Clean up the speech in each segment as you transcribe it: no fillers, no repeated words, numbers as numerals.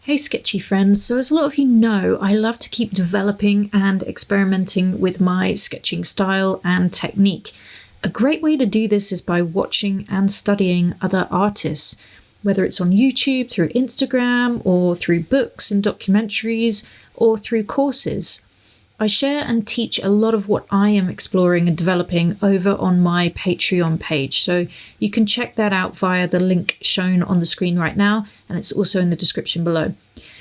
Hey sketchy friends, so as a lot of you know, I love to keep developing and experimenting with my sketching style and technique. A great way to do this is by watching and studying other artists, whether it's on YouTube, through Instagram, or through books and documentaries, or through courses. I share and teach a lot of what I am exploring and developing over on my Patreon page, so you can check that out via the link shown on the screen right now, and it's also in the description below.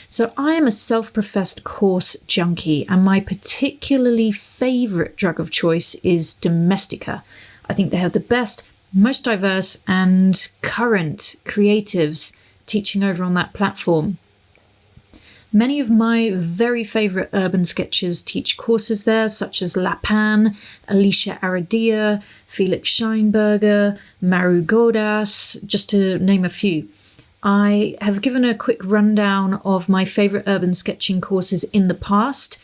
So I am a self-professed course junkie, and my particularly favourite drug of choice is Domestika. I think they have the best, most diverse and current creatives teaching over on that platform. Many of my very favourite urban sketchers teach courses there, such as Lapan, Alicia Aradia, Felix Scheinberger, Maru Godas, just to name a few. I have given a quick rundown of my favourite urban sketching courses in the past,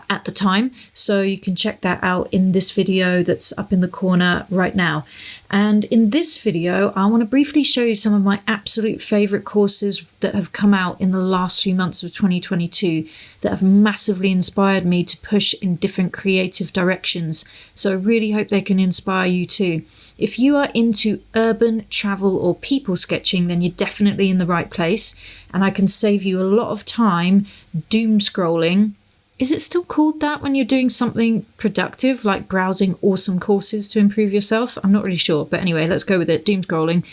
at the time, so you can check that out in this video that's up in the corner right now. And in this video, I want to briefly show you some of my absolute favourite courses that have come out in the last few months of 2022 that have massively inspired me to push in different creative directions. So I really hope they can inspire you too. If you are into urban, travel or people sketching, then you're definitely in the right place, and I can save you a lot of time doom scrolling. Is it still called that when you're doing something productive, like browsing awesome courses to improve yourself? I'm not really sure, but anyway, let's go with it, doom scrolling.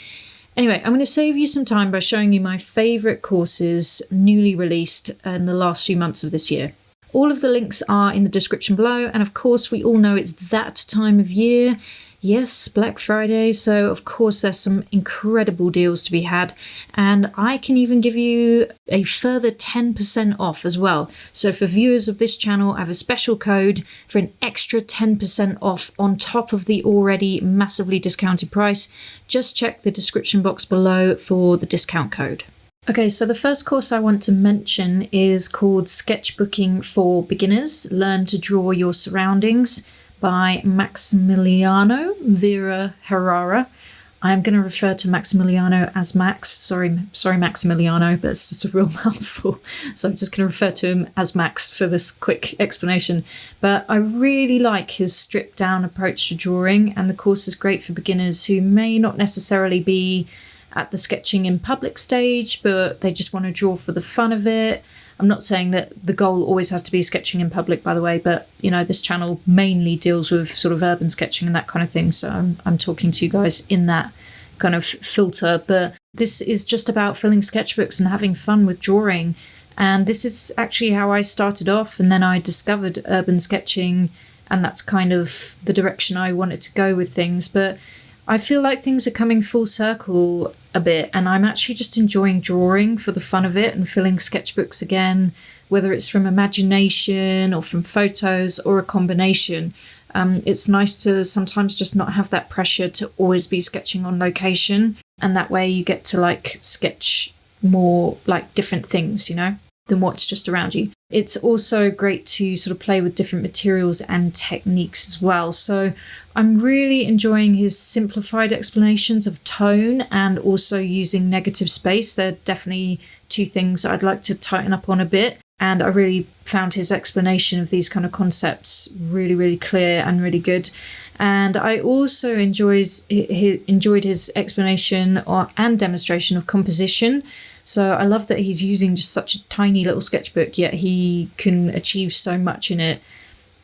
Anyway, I'm going to save you some time by showing you my favourite courses newly released in the last few months of this year. All of the links are in the description below, and of course we all know it's that time of year. Yes, Black Friday, so of course there's some incredible deals to be had, and I can even give you a further 10% off as well. So for viewers of this channel, I have a special code for an extra 10% off on top of the already massively discounted price. Just check the description box below for the discount code. Okay, so the first course I want to mention is called Sketchbooking for Beginners, Learn to Draw Your Surroundings, by Maximiliano Vera Herrera. I'm going to refer to Maximiliano as Max. Sorry Maximiliano, but it's just a real mouthful. So I'm just going to refer to him as Max for this quick explanation. But I really like his stripped down approach to drawing, and the course is great for beginners who may not necessarily be at the sketching in public stage, but they just want to draw for the fun of it. I'm not saying that the goal always has to be sketching in public, by the way, but you know, this channel mainly deals with sort of urban sketching and that kind of thing. So I'm talking to you guys in that kind of filter, but this is just about filling sketchbooks and having fun with drawing. And this is actually how I started off, and then I discovered urban sketching, and that's kind of the direction I wanted to go with things. But I feel like things are coming full circle a bit, and I'm actually just enjoying drawing for the fun of it and filling sketchbooks again, whether it's from imagination or from photos or a combination. It's nice to sometimes just not have that pressure to always be sketching on location, and that way you get to like sketch more like different things, you know, than what's just around you. It's also great to sort of play with different materials and techniques as well. So I'm really enjoying his simplified explanations of tone and also using negative space. They're definitely two things I'd like to tighten up on a bit. And I really found his explanation of these kind of concepts really, really clear and really good. And I also enjoyed his explanation and demonstration of composition. So I love that he's using just such a tiny little sketchbook, yet he can achieve so much in it.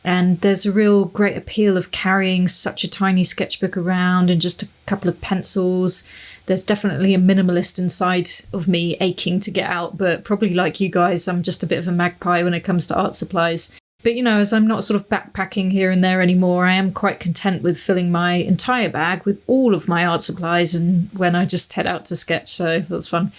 And there's a real great appeal of carrying such a tiny sketchbook around and just a couple of pencils. There's definitely a minimalist inside of me aching to get out, but probably like you guys, I'm just a bit of a magpie when it comes to art supplies. But you know, as I'm not sort of backpacking here and there anymore, I am quite content with filling my entire bag with all of my art supplies and when I just head out to sketch, so that's fun.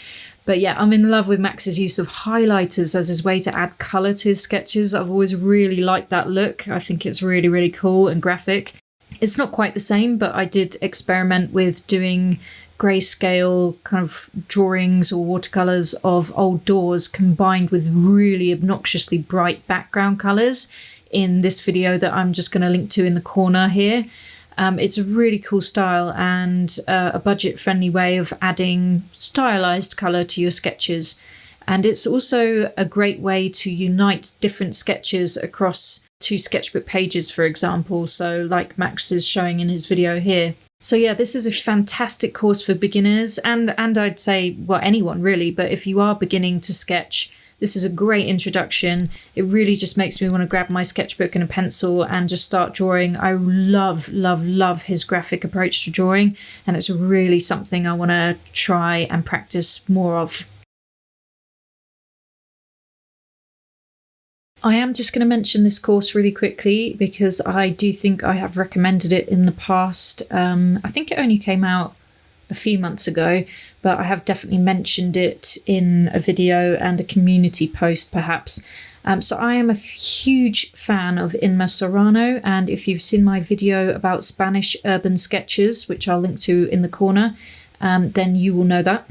But yeah, I'm in love with Max's use of highlighters as his way to add colour to his sketches. I've always really liked that look. I think it's really, really cool and graphic. It's not quite the same, but I did experiment with doing grayscale kind of drawings or watercolours of old doors combined with really obnoxiously bright background colours in this video that I'm just going to link to in the corner here. It's a really cool style and a budget-friendly way of adding stylized colour to your sketches. And it's also a great way to unite different sketches across 2 sketchbook pages, for example. So like Max is showing in his video here. So yeah, this is a fantastic course for beginners and I'd say, well, anyone really, but if you are beginning to sketch, this is a great introduction. It really just makes me want to grab my sketchbook and a pencil and just start drawing. I love, love, love his graphic approach to drawing, and it's really something I want to try and practice more of. I am just going to mention this course really quickly because I do think I have recommended it in the past. I think it only came out a few months ago, but I have definitely mentioned it in a video and a community post perhaps. So I am a huge fan of Inma Serrano, and if you've seen my video about Spanish urban sketches, which I'll link to in the corner, then you will know that.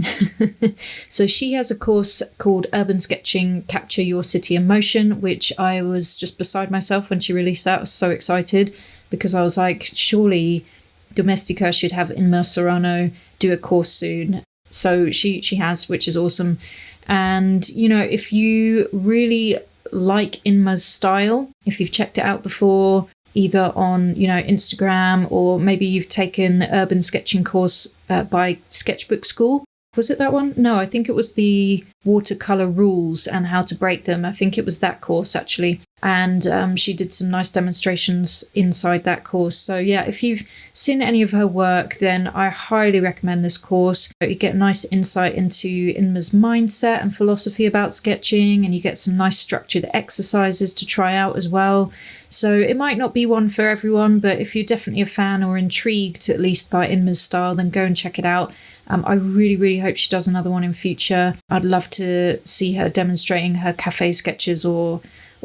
So she has a course called Urban Sketching, Capture Your City in Motion, which I was just beside myself when she released that. I was so excited because I was like, surely Domestika should have Inma Serrano do a course soon. So she has, which is awesome. And, you know, if you really like Inma's style, if you've checked it out before, either on, you know, Instagram, or maybe you've taken urban sketching course by Sketchbook School. Was it that one? No, I think it was the Watercolour rules and how to break them. I think it was that course actually. And she did some nice demonstrations inside that course. So yeah, if you've seen any of her work, then I highly recommend this course. You get a nice insight into Inma's mindset and philosophy about sketching, and you get some nice structured exercises to try out as well. So it might not be one for everyone, but if you're definitely a fan or intrigued at least by Inma's style, then go and check it out. I really, really hope she does another one in future. I'd love to see her demonstrating her cafe sketches or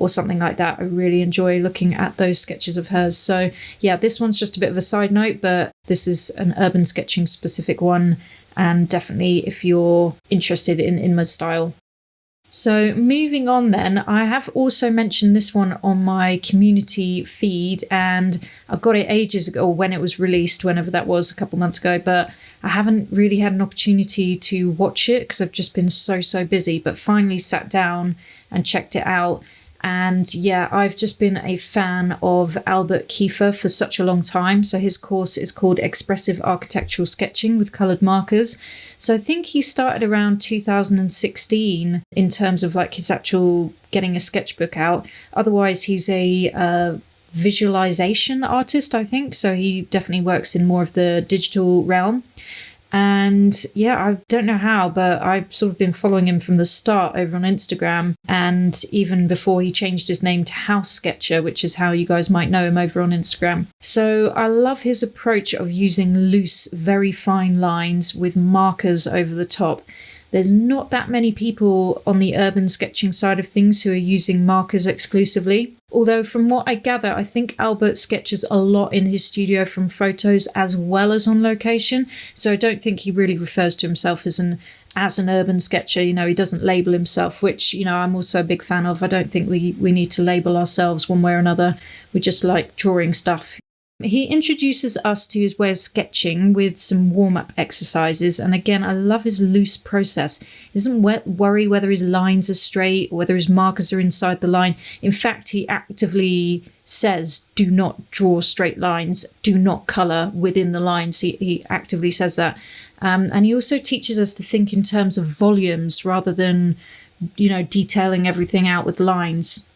something like that. I really enjoy looking at those sketches of hers. So yeah, this one's just a bit of a side note, but this is an urban sketching specific one, and definitely if you're interested in Inma's style. So moving on then, I have also mentioned this one on my community feed, and I got it ages ago when it was released, whenever that was, a couple months ago, but I haven't really had an opportunity to watch it because I've just been so busy, but finally sat down and checked it out. And yeah, I've just been a fan of Albert Kiefer for such a long time. So his course is called Expressive Architectural Sketching with Coloured Markers. So I think he started around 2016 in terms of like his actual getting a sketchbook out. Otherwise, he's a visualization artist, I think. So he definitely works in more of the digital realm. And yeah, I don't know how, but I've sort of been following him from the start over on Instagram, and even before he changed his name to House Sketcher, which is how you guys might know him over on Instagram. So I love his approach of using loose, very fine lines with markers over the top. There's not that many people on the urban sketching side of things who are using markers exclusively. Although from what I gather, I think Albert sketches a lot in his studio from photos as well as on location. So I don't think he really refers to himself as an urban sketcher. You know, he doesn't label himself, which, you know, I'm also a big fan of. I don't think we need to label ourselves one way or another. We just like drawing stuff. He introduces us to his way of sketching with some warm-up exercises, and again, I love his loose process. He doesn't worry whether his lines are straight or whether his markers are inside the line. In fact, he actively says, do not draw straight lines, do not colour within the lines. He actively says that. And he also teaches us to think in terms of volumes rather than, you know, detailing everything out with lines.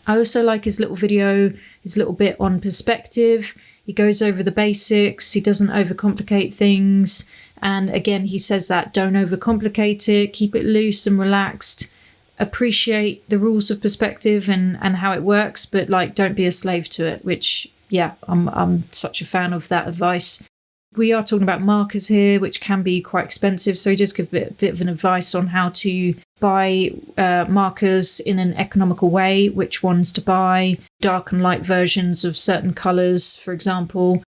I also like his little video, his little bit on perspective. He goes over the basics. He doesn't overcomplicate things. And again, he says that don't overcomplicate it, keep it loose and relaxed. Appreciate the rules of perspective and how it works, but like don't be a slave to it, which, yeah, I'm such a fan of that advice. We are talking about markers here, which can be quite expensive. So he just gives a bit of an advice on how to buy markers in an economical way, which ones to buy, dark and light versions of certain colours, for example.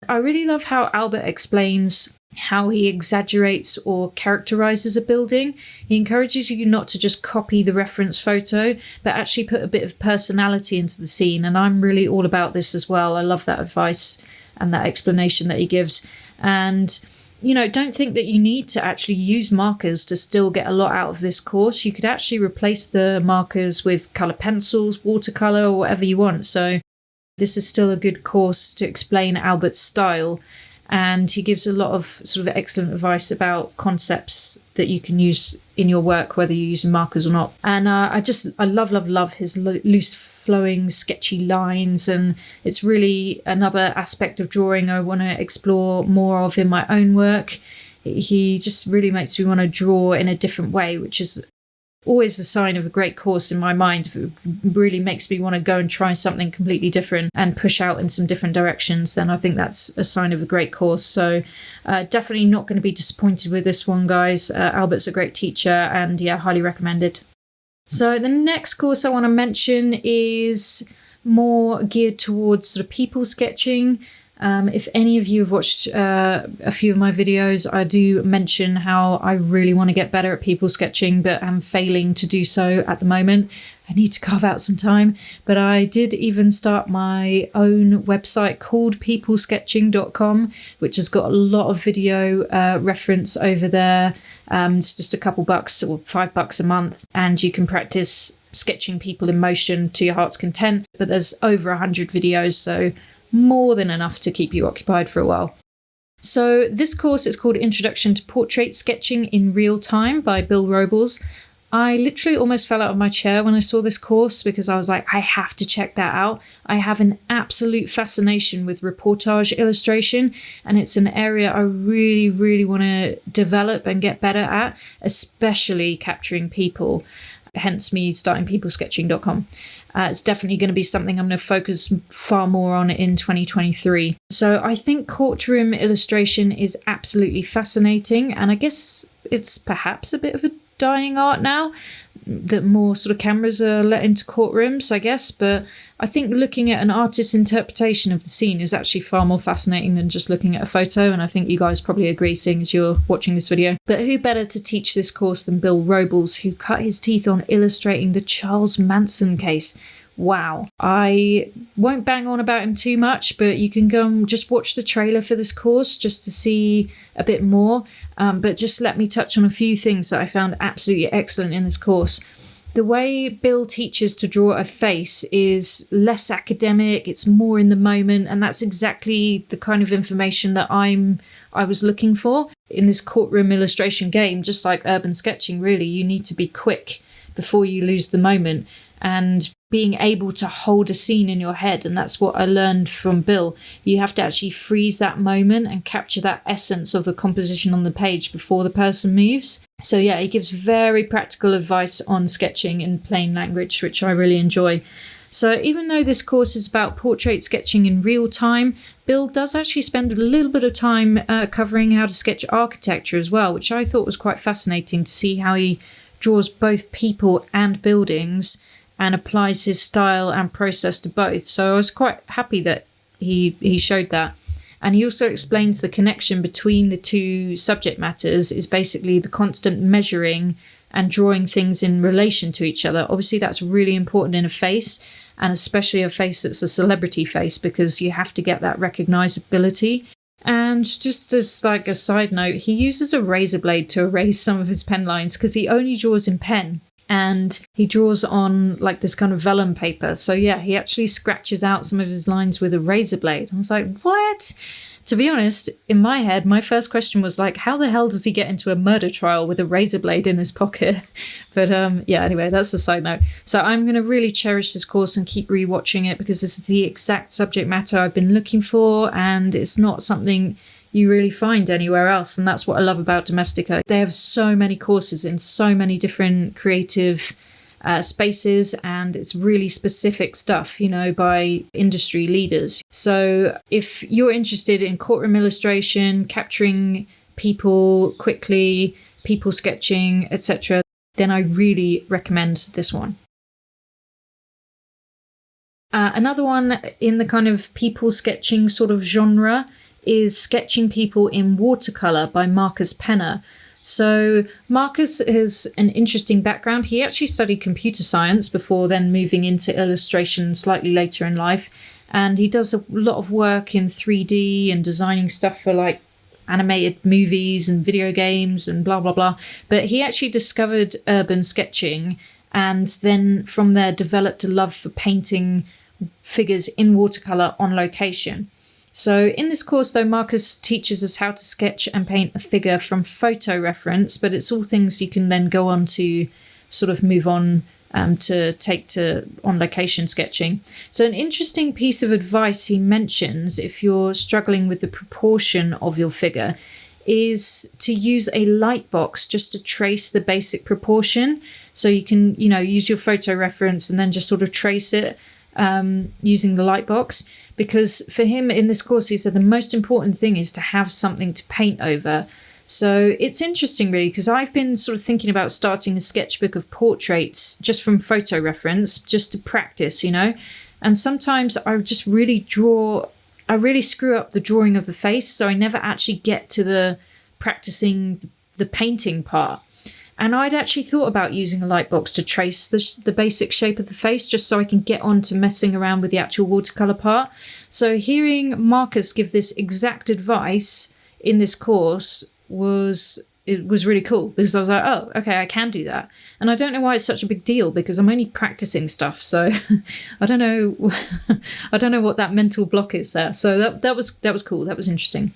I really love how Albert explains how he exaggerates or characterises a building. He encourages you not to just copy the reference photo, but actually put a bit of personality into the scene. And I'm really all about this as well. I love that advice and that explanation that he gives. And don't think that you need to actually use markers to still get a lot out of this course. You could actually replace the markers with colour pencils, watercolour, or whatever you want. So this is still a good course to explain Albert's style. And he gives a lot of sort of excellent advice about concepts that you can use in your work, whether you're using markers or not. And I love his loose flowing sketchy lines, and it's really another aspect of drawing I want to explore more of in my own work. He just really makes me want to draw in a different way, which is always a sign of a great course in my mind. If it really makes me want to go and try something completely different and push out in some different directions, then I think that's a sign of a great course. So definitely not going to be disappointed with this one, guys. Albert's a great teacher, and yeah, highly recommended. So the next course I want to mention is more geared towards sort of people sketching. If any of you have watched a few of my videos, I do mention how I really want to get better at people sketching, but I'm failing to do so at the moment. I need to carve out some time. But I did even start my own website called peoplesketching.com, which has got a lot of video reference over there. It's just a couple bucks or $5 a month, and you can practice sketching people in motion to your heart's content. But there's over 100 videos, so more than enough to keep you occupied for a while. So this course is called Introduction to Portrait Sketching in Real Time by Bill Robles. I literally almost fell out of my chair when I saw this course, because I was like, I have to check that out. I have an absolute fascination with reportage illustration, and it's an area I really, really want to develop and get better at, especially capturing people, hence me starting peoplesketching.com. It's definitely going to be something I'm going to focus far more on in 2023. So I think courtroom illustration is absolutely fascinating, and I guess it's perhaps a bit of a dying art now that more sort of cameras are let into courtrooms, I guess. But I think looking at an artist's interpretation of the scene is actually far more fascinating than just looking at a photo, and I think you guys probably agree, seeing as you're watching this video. But who better to teach this course than Bill Robles, who cut his teeth on illustrating the Charles Manson case. Wow. I won't bang on about him too much, but you can go and just watch the trailer for this course just to see a bit more. But just let me touch on a few things that I found absolutely excellent in this course. The way Bill teaches to draw a face is less academic, it's more in the moment, and that's exactly the kind of information that I was looking for in this courtroom illustration game. Just like urban sketching, really, you need to be quick before you lose the moment, and being able to hold a scene in your head. And that's what I learned from Bill. You have to actually freeze that moment and capture that essence of the composition on the page before the person moves. So yeah, he gives very practical advice on sketching in plain language, which I really enjoy. So even though this course is about portrait sketching in real time, Bill does actually spend a little bit of time covering how to sketch architecture as well, which I thought was quite fascinating to see how he draws both people and buildings and applies his style and process to both. So I was quite happy that he showed that. And he also explains the connection between the two subject matters is basically the constant measuring and drawing things in relation to each other. Obviously, that's really important in a face, and especially a face that's a celebrity face, because you have to get that recognizability. And just as like a side note, he uses a razor blade to erase some of his pen lines because he only draws in pen. And he draws on like this kind of vellum paper. So yeah, he actually scratches out some of his lines with a razor blade. I was like, what? To be honest, in my head, my first question was like, how the hell does he get into a murder trial with a razor blade in his pocket? But yeah, anyway, that's a side note. So I'm going to really cherish this course and keep rewatching it, because this is the exact subject matter I've been looking for, and it's not something you really find anywhere else. And that's what I love about Domestika. They have so many courses in so many different creative spaces, and it's really specific stuff, you know, by industry leaders. So if you're interested in courtroom illustration, capturing people quickly, people sketching, etc., then I really recommend this one. Another one in the kind of people sketching sort of genre is Sketching People in Watercolour by Marcus Penner. So Marcus has an interesting background. He actually studied computer science before then moving into illustration slightly later in life. And he does a lot of work in 3D and designing stuff for like animated movies and video games and blah, blah, blah. But he actually discovered urban sketching and then from there developed a love for painting figures in watercolour on location. So in this course, though, Marcus teaches us how to sketch and paint a figure from photo reference, but it's all things you can then go on to sort of move on to take to on location sketching. So an interesting piece of advice he mentions if you're struggling with the proportion of your figure is to use a light box just to trace the basic proportion. So you can, use your photo reference and then just sort of trace it using the light box. Because for him in this course, he said the most important thing is to have something to paint over. So it's interesting really, because I've been sort of thinking about starting a sketchbook of portraits just from photo reference, just to practice, and sometimes I just really screw up the drawing of the face. So I never actually get to the practicing the painting part. And I'd actually thought about using a light box to trace the basic shape of the face, just so I can get on to messing around with the actual watercolour part. So hearing Marcus give this exact advice in this course was really cool, because I was like, oh, okay, I can do that. And I don't know why it's such a big deal, because I'm only practicing stuff. So I don't know what that mental block is there. So that was cool. That was interesting.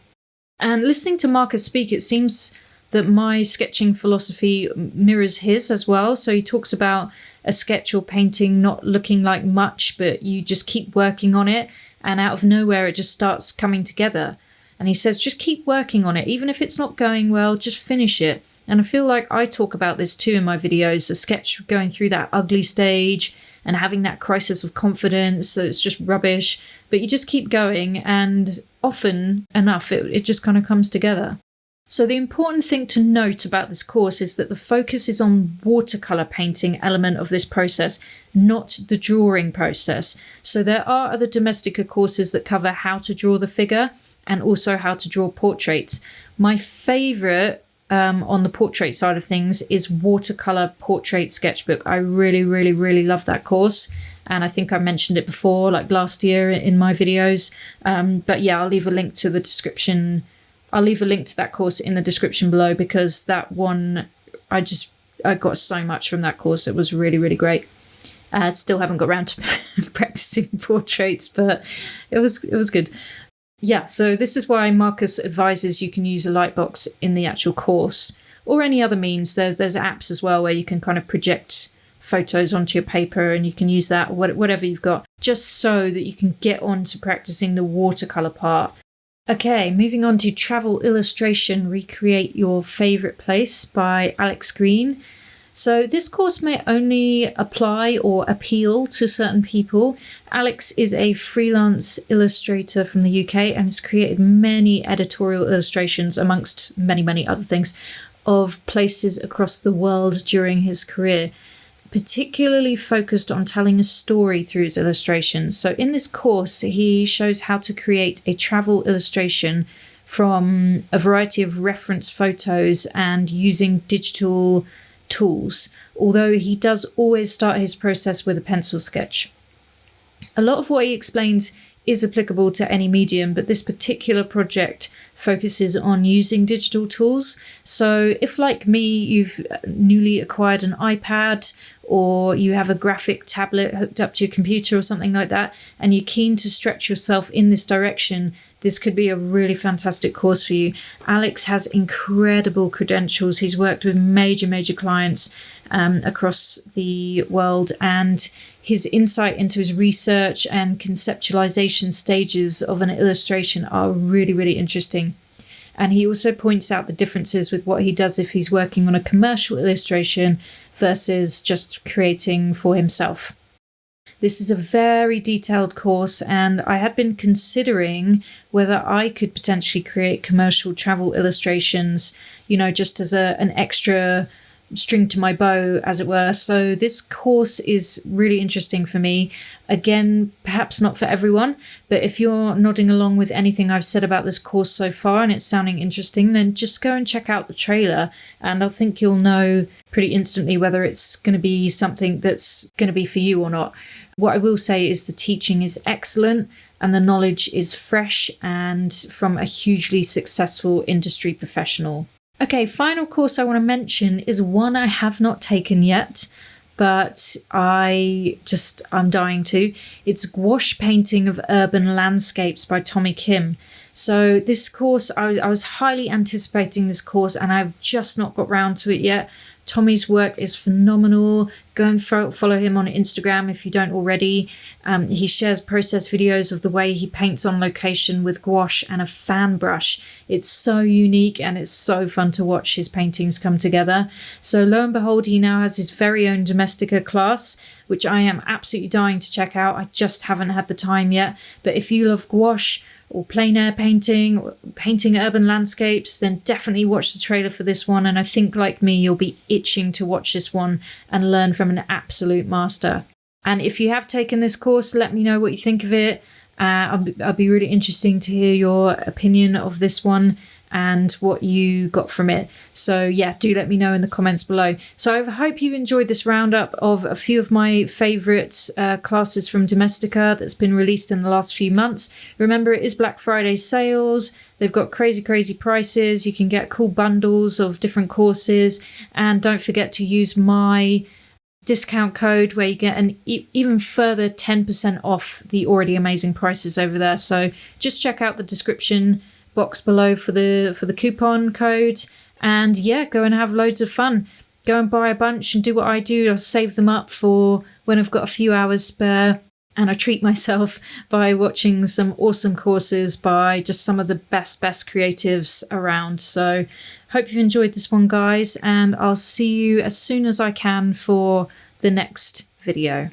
And listening to Marcus speak, it seems that my sketching philosophy mirrors his as well. So he talks about a sketch or painting not looking like much, but you just keep working on it, and out of nowhere it just starts coming together. And he says just keep working on it, even if it's not going well, just finish it. And I feel like I talk about this too in my videos, the sketch going through that ugly stage and having that crisis of confidence that it's just rubbish, but you just keep going, and often enough it just kind of comes together. So the important thing to note about this course is that the focus is on watercolour painting element of this process, not the drawing process. So there are other Domestika courses that cover how to draw the figure and also how to draw portraits. My favourite on the portrait side of things is Watercolour Portrait Sketchbook. I really, really, really love that course. And I think I mentioned it before, like last year in my videos. But yeah, I'll leave a link to the description. I'll leave a link to that course in the description below, because that one, I got so much from that course. It was really, really great. Still haven't got around to practicing portraits, but it was good. Yeah, so this is why Marcus advises you can use a light box in the actual course, or any other means. There's apps as well where you can kind of project photos onto your paper, and you can use that, whatever you've got, just so that you can get on to practicing the watercolour part. Okay, moving on to Travel Illustration, Recreate Your Favourite Place by Alex Green. So this course may only apply or appeal to certain people. Alex is a freelance illustrator from the UK and has created many editorial illustrations, amongst many, many other things, of places across the world during his career, particularly focused on telling a story through his illustrations. So in this course, he shows how to create a travel illustration from a variety of reference photos and using digital tools, although he does always start his process with a pencil sketch. A lot of what he explains is applicable to any medium, but this particular project focuses on using digital tools. So if, like me, you've newly acquired an iPad, or you have a graphic tablet hooked up to your computer or something like that, and you're keen to stretch yourself in this direction, this could be a really fantastic course for you. Alex has incredible credentials. He's worked with major clients across the world, and his insight into his research and conceptualization stages of an illustration are really, really interesting. And he also points out the differences with what he does if he's working on a commercial illustration versus just creating for himself. This is a very detailed course, and I had been considering whether I could potentially create commercial travel illustrations, just as an extra string to my bow, as it were. So this course is really interesting for me. Again, perhaps not for everyone, but if you're nodding along with anything I've said about this course so far and it's sounding interesting, then just go and check out the trailer, and I think you'll know pretty instantly whether it's going to be something that's going to be for you or not. What I will say is the teaching is excellent, and the knowledge is fresh and from a hugely successful industry professional. Okay, final course I want to mention is one I have not taken yet, but I'm dying to. It's Gouache Painting of Urban Landscapes by Tommy Kim. So this course, I was highly anticipating this course, and I've just not got round to it yet. Tommy's work is phenomenal. Go and follow him on Instagram if you don't already. He shares process videos of the way he paints on location with gouache and a fan brush. It's so unique and it's so fun to watch his paintings come together. So lo and behold, he now has his very own Domestika class, which I am absolutely dying to check out. I just haven't had the time yet. But if you love gouache, or plein air painting, or painting urban landscapes, then definitely watch the trailer for this one. And I think, like me, you'll be itching to watch this one and learn from an absolute master. And if you have taken this course, let me know what you think of it. I'll be really interesting to hear your opinion of this one and what you got from it. So yeah, do let me know in the comments below. So I hope you enjoyed this roundup of a few of my favourite classes from Domestika that's been released in the last few months. Remember, it is Black Friday sales. They've got crazy prices. You can get cool bundles of different courses. And don't forget to use my discount code where you get an even further 10% off the already amazing prices over there. So just check out the description box below for the coupon code, and yeah, go and have loads of fun. Go and buy a bunch and do what I do. I'll save them up for when I've got a few hours spare, and I treat myself by watching some awesome courses by just some of the best creatives around. So hope you've enjoyed this one, guys, and I'll see you as soon as I can for the next video.